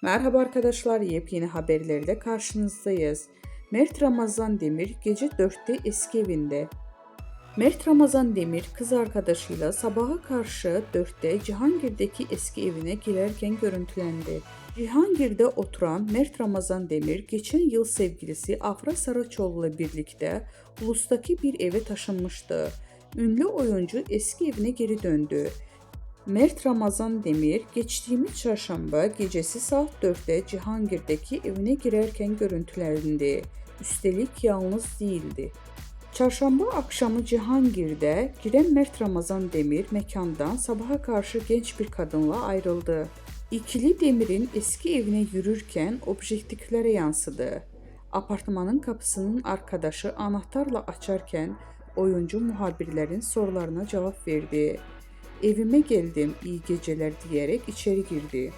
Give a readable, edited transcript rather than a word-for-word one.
Merhaba arkadaşlar, yepyeni haberlerle karşınızdayız. Mert Ramazan Demir gece 4'te eski evinde. Mert Ramazan Demir kız arkadaşıyla sabaha karşı 4'te Cihangir'deki eski evine girerken görüntülendi. Cihangir'de oturan Mert Ramazan Demir geçen yıl sevgilisi Afra Saraçoğlu ile birlikte Ulus'taki bir eve taşınmıştı. Ünlü oyuncu eski evine geri döndü. Mert Ramazan Demir geçtiğimiz çarşamba gecesi saat 4'te Cihangir'deki evine girerken görüntülendi. Üstelik yalnız değildi. Çarşamba akşamı Cihangir'de giren Mert Ramazan Demir mekandan sabaha karşı genç bir kadınla ayrıldı. İkili Demir'in eski evine yürürken objektiflere yansıdı. Apartmanın kapısının arkadaşı anahtarla açarken oyuncu muhabirlerin sorularına cevap verdi. Evime geldim, iyi geceler diyerek içeri girdi.